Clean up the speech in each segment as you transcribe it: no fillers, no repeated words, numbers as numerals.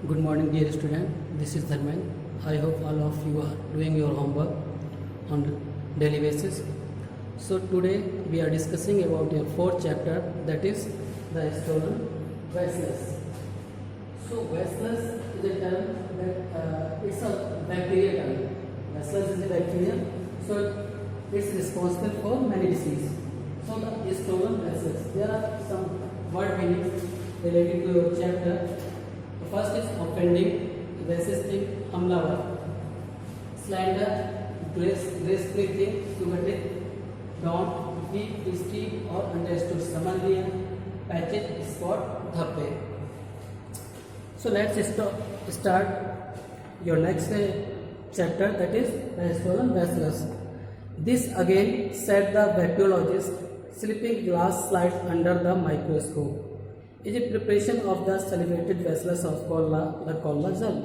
Good morning, dear student. This is Dharmen. I hope all of you are doing your homework on daily basis. So today we are discussing about your fourth chapter, that is the stolen vessels. So vessels is a term that it's a bacteria term. Vessels is a bacteria, so it's responsible for many diseases. So the stolen vessels, there are some word meanings related to your chapter. First is offending, resisting, हमलावर, slander, gracefully think, सुगठित, don't, weak, twisty और understood समझ लिया, patches, spot, धब्बे. So let's start your next chapter, that is the stolen vessels. This again said the bacteriologist, slipping glass slides under the microscope. Is a preparation of the celebrated vessels of the Kolla jal.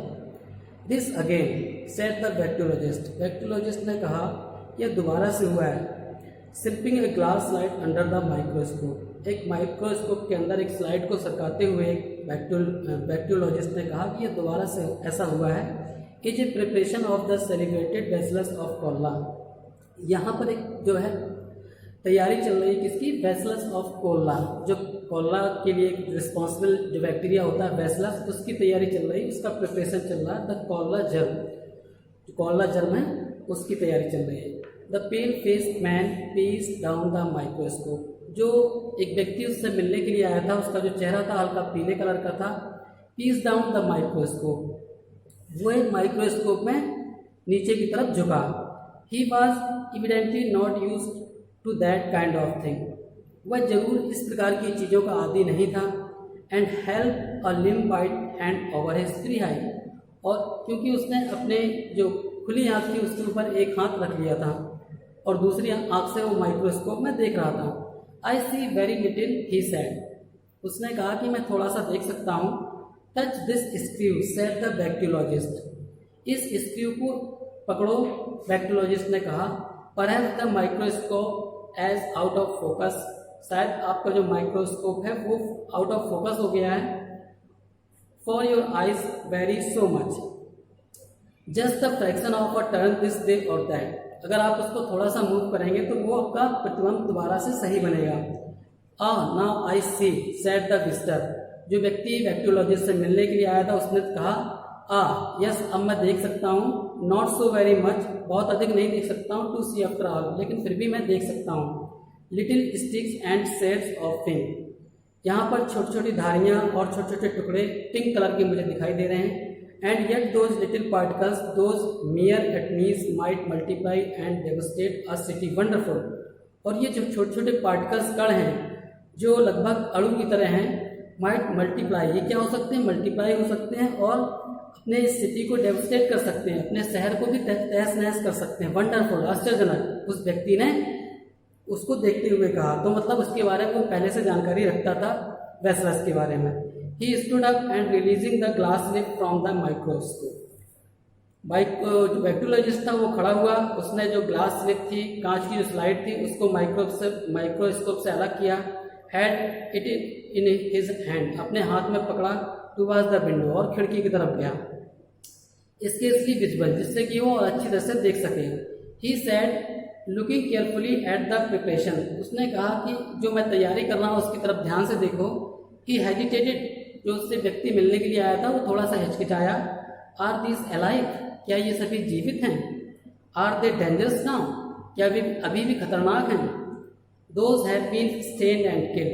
This again said the bacteriologist. Bacteriologist ने कहा यह दोबारा से हुआ है. Slipping a glass slide under the microscope. एक microscope के अंदर एक स्लाइड को सरकाते हुए एक बैक्टीरियोलॉजिस्ट ने कहा कि यह दोबारा से ऐसा हुआ है. Is a preparation of the celebrated vessels of Kolla. यहाँ पर एक जो है तैयारी चल रही है किसकी, बैसिलस ऑफ कोल्ला. जो कोल्ला के लिए रिस्पॉन्सिबल जो बैक्टीरिया होता है बैसिलस, उसकी तैयारी चल रही है, उसका प्रिपरेशन चल रहा है. द कोल्ला जर्म, जो कोल्ला जर्म है उसकी तैयारी चल रही है. The pale faced man peace down the microscope. जो एक व्यक्ति उससे मिलने के लिए आया था, उसका जो चेहरा था हल्का पीले कलर का था. पीस डाउन द माइक्रोस्कोप, वो एक माइक्रोस्कोप में नीचे की तरफ झुका. He was evidently not use to that kind of thing. वह जरूर इस प्रकार की चीज़ों का आदी नहीं था. And help a limp white hand over his free eye. और क्योंकि उसने अपने जो खुली आँख थी उसके ऊपर एक हाथ रख लिया था और दूसरी आँख से वो माइक्रोस्कोप में देख रहा था. I see very little, he said. उसने कहा कि मैं थोड़ा सा देख सकता हूँ. Touch this screw, said the bacteriologist. इस स्क्रू को पकड़ो, बैक्टीरियोलॉजिस्ट ने कहा. Perhaps the microscope as out of focus. शायद आपका जो माइक्रोस्कोप है वो आउट ऑफ फोकस हो गया है. For your eyes very so much, just the fraction of a turn this day और दैट. अगर आप उसको थोड़ा सा मूव करेंगे तो वो आपका प्रतिबंध दोबारा से सही बनेगा. Now I see, said the visitor. जो व्यक्ति बैक्टीरियोलॉजिस्ट से मिलने के लिए आया था उसने कहा यस, अब मैं देख सकता हूँ. नॉट सो वेरी मच, बहुत अधिक नहीं देख सकता हूँ. टू सी आफ्टर ऑल, लेकिन फिर भी मैं देख सकता हूँ. Little sticks and shades of pink. यहाँ पर छोटी छोटी धारियाँ और छोटे छोटे टुकड़े पिंक कलर के मुझे दिखाई दे रहे हैं. And yet those little particles, those mere atomies might multiply and devastate a city wonderful. और ये जो छोटे छोटे पार्टिकल्स कण हैं जो लगभग अणु की तरह हैं, माइट मल्टीप्लाई, ये क्या हो सकते हैं, मल्टीप्लाई हो सकते हैं और अपने इस सिटी को डेवस्टेट कर सकते हैं, अपने शहर को भी तहस नहस कर सकते हैं. वंडरफुल, आश्चर्यजनक. उस व्यक्ति ने उसको देखते हुए कहा. तो मतलब उसके बारे में वो पहले से जानकारी रखता था वेसलस के बारे में. He stood up and releasing the glass slip from the microscope. जो बैक्टीरियोलॉजिस्ट था वो खड़ा हुआ. उसने जो ग्लास स्लिप थी, कांच की जो स्लाइड थी, उसको माइक्रोस्कोप से अलग किया. Had it in his hand, अपने हाथ में पकड़ा. टुवर्ड्स द विंडो, और खिड़की की तरफ गया. स्केर्सली विजिबल, जिससे कि वो अच्छी तरह से देख सके. He said looking carefully at the preparation. उसने कहा कि जो मैं तैयारी कर रहा हूँ उसकी तरफ ध्यान से देखो. ही हेजिटेटेड, जो उससे व्यक्ति मिलने के लिए आया था वो थोड़ा सा हिचकिचाया. आर दीज अलाइव, क्या ये सभी जीवित हैं. आर दे डेंजरस नाउ, क्या वे अभी भी खतरनाक हैं. Those have been stained and killed.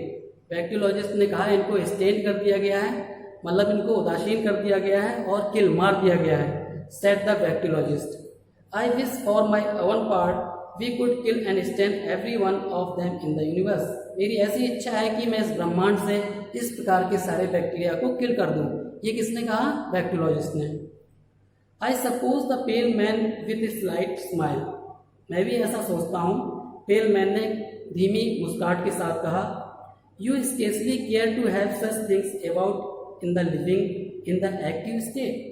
Bacteriologist ने कहा इनको स्टेन कर दिया गया है, मतलब इनको उदासीन कर दिया गया है और किल, मार दिया गया है. Said the bacteriologist. I wish for my own part we could kill and stain every one of them in the universe. मेरी ऐसी इच्छा है कि मैं इस ब्रह्मांड से इस प्रकार के सारे बैक्टीरिया को किल कर दूं. ये किसने कहा, बैक्टीरियोलॉजिस्ट ने. I suppose the pale man with a slight smile. मैं भी ऐसा सोचता हूँ, पेल मैन ने धीमी मुस्काट के साथ कहा. You scarcely care to have such things about in the living in the active state.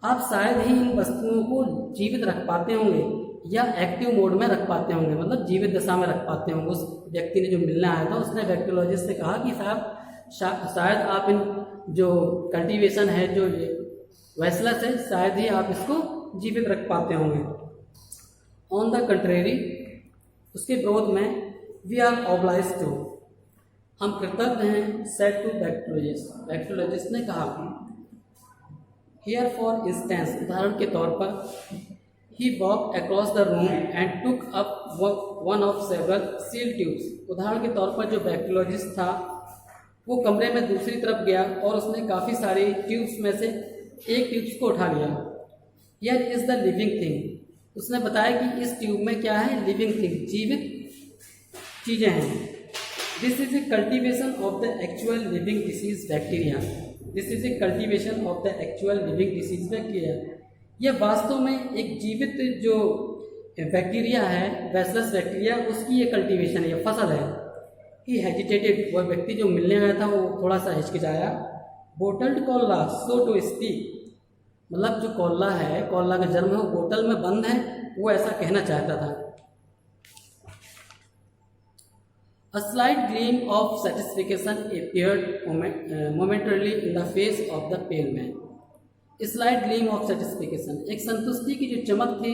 आप शायद ही इन वस्तुओं को जीवित रख पाते होंगे या एक्टिव मोड में रख पाते होंगे, मतलब जीवित दशा में रख पाते होंगे. उस व्यक्ति ने जो मिलने आया था उसने बैक्टीरियोलॉजिस्ट से कहा कि साहब शायद आप इन जो कल्टीवेशन है, जो ये वैसलस है, शायद ही आप इसको जीवित रख पाते होंगे। ऑन द कंट्रेरी, उसके विरोध में, वी आर ऑब्लाइज टू, हम कृतज्ञ हैं, सेड टू बैक्टीरियोलॉजिस्ट, बैक्टीरियोलॉजिस्ट ने कहा। हियर फॉर इंस्टेंस, उदाहरण के तौर पर, he walk across the room and took up one of several seal tubes, उदाहरण के तौर पर जो बैक्टीरियोलॉजिस्ट था वो कमरे में दूसरी तरफ गया और उसने काफ़ी सारी ट्यूब्स में से एक ट्यूब्स को उठा लिया। Here is the living thing, उसने बताया कि इस ट्यूब में क्या है, लिविंग थिंग, जीवित चीज़ें हैं। This is a cultivation of the actual living disease bacteria, this is a cultivation of the actual living disease bacteria, यह वास्तव में एक जीवित जो बैक्टीरिया है, बैसिलस बैक्टीरिया, उसकी ये कल्टीवेशन है, ये फसल है। ही हेजिटेटेड, वह व्यक्ति जो मिलने आया था वो थोड़ा सा हिचकिचाया। बोटल्ड कोल्ला सो टू स्पीक, मतलब जो कोल्ला है, कोल्ला का जन्म है, वो बोतल में बंद है, वो ऐसा कहना चाहता था। A slight gleam of satisfaction appeared momentarily in the face of the pale man. A slight gleam of satisfaction, एक संतुष्टि की जो चमक थी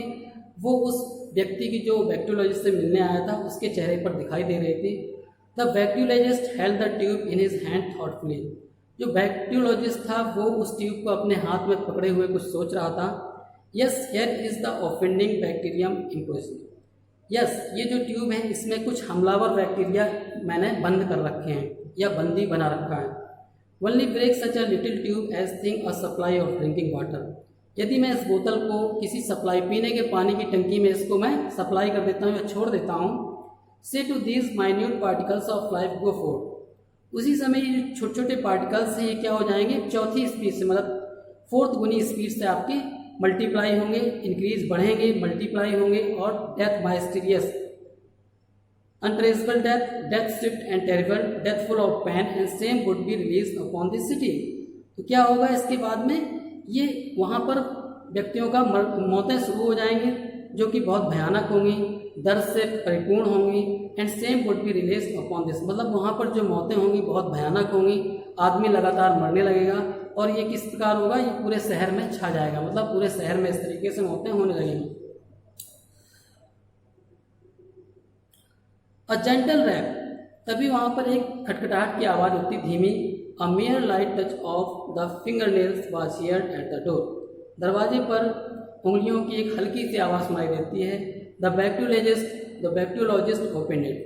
वो उस व्यक्ति की जो बैक्टीरियोलॉजिस्ट से मिलने आया था उसके चेहरे पर दिखाई दे रही थी। The bacteriologist held the tube in his hand thoughtfully. जो बैक्टीरियोलॉजिस्ट था वो उस ट्यूब को अपने हाथ में पकड़े हुए कुछ सोच रहा था। Yes, here is the offending bacterium imposed. Yes, ये जो ट्यूब है इसमें कुछ हमलावर बैक्टीरिया मैंने बंद कर रखे हैं या बंदी बना रखा है। Only break such a little tube as thing a supply of drinking water. यदि मैं इस बोतल को किसी सप्लाई, पीने के पानी की टंकी में इसको मैं सप्लाई कर देता हूँ या छोड़ देता हूँ, say to these minute particles of life go forth, उसी समय ये जो छोटे छोटे पार्टिकल्स हैं ये क्या हो जाएंगे, चौथी स्पीड से, मतलब फोर्थ गुनी स्पीड से आपकी मल्टीप्लाई होंगे, इंक्रीज बढ़ेंगे, मल्टीप्लाई होंगे और death mysterious, untraceable death, death swift and terrible, death full of pain and same would be release upon this city. तो क्या होगा इसके बाद में, ये वहाँ पर व्यक्तियों का मौतें शुरू हो जाएंगी जो कि बहुत भयानक होंगी, दर्द से परिपूर्ण होंगी, and same would be release upon this, मतलब वहाँ पर जो मौतें होंगी बहुत भयानक होंगी, आदमी लगातार मरने लगेगा और ये किस प्रकार होगा, ये पूरे शहर में छा जाएगा, मतलब पूरे शहर में इस तरीके से मौतें होने लगेंगी। अ जेंटल रैप, तभी वहाँ पर एक खटखटाहट की आवाज़ होती धीमी। A mere light touch of the finger nails was heard at the door, दरवाजे पर उंगलियों की एक हल्की सी आवाज़ सुनाई देती है। द बैक्टीरियोलॉजिस्ट ओपन इट,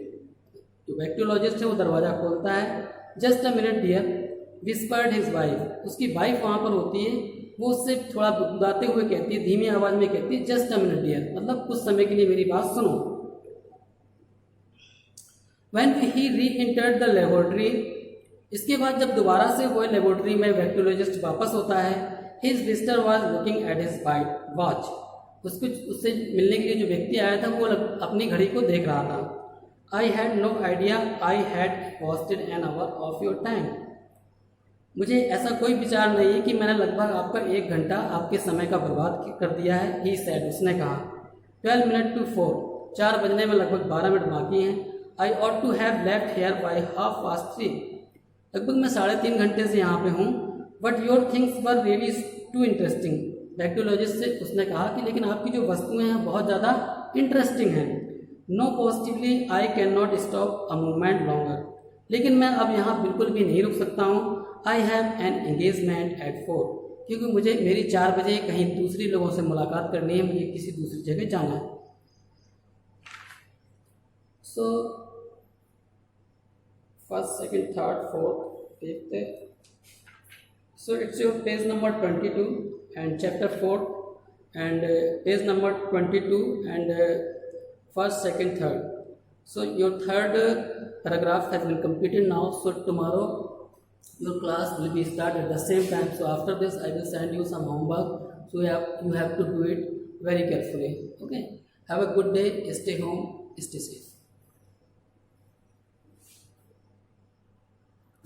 जो बैक्टीरियोलॉजिस्ट है वो दरवाज़ा खोलता है। Just a minute dear whispered his wife, उसकी वाइफ वहाँ पर होती है, वो उससे थोड़ा बुदबुदाते हुए कहती है, धीमी आवाज़ में कहती है, जस्ट अ मिनट डियर, मतलब कुछ समय के लिए मेरी बात सुनो। When he re-entered the laboratory, इसके बाद जब दोबारा से वो लेबोरेटरी में बैक्टीरियोलॉजिस्ट वापस होता है, his visitor was looking at his watch, उससे मिलने के लिए जो व्यक्ति आया था वो अपनी घड़ी को देख रहा था। I had no idea I had wasted an hour of your time, मुझे ऐसा कोई विचार नहीं है कि मैंने लगभग आपका 1 घंटा आपके समय का बर्बाद कर दिया है। He said, उसने कहा। 12 minutes to 4, 4 बजने में लगभग 12 मिनट बाकी हैं। I ought to have left here by 3:30, लगभग मैं 3:30 घंटे से यहाँ पे हूँ। But your things were really too interesting, bacteriologist से उसने कहा कि लेकिन आपकी जो वस्तुएं हैं बहुत ज़्यादा इंटरेस्टिंग हैं। No positively I cannot stop a moment longer, लेकिन मैं अब यहाँ बिल्कुल भी नहीं रुक सकता हूँ। I have an engagement at 4, क्योंकि मुझे मेरी 4 बजे कहीं दूसरी लोगों से मुलाकात करनी है, मुझे किसी दूसरी जगह जाना है। So first, second, third, fourth, fifth. So it's your page number 22 and chapter 4 and page number 22 and first, second, third. So your third paragraph has been completed now. So tomorrow your class will be started at the same time. So after this I will send you some homework. So you have to do it very carefully. Okay. Have a good day. Stay home. Stay safe.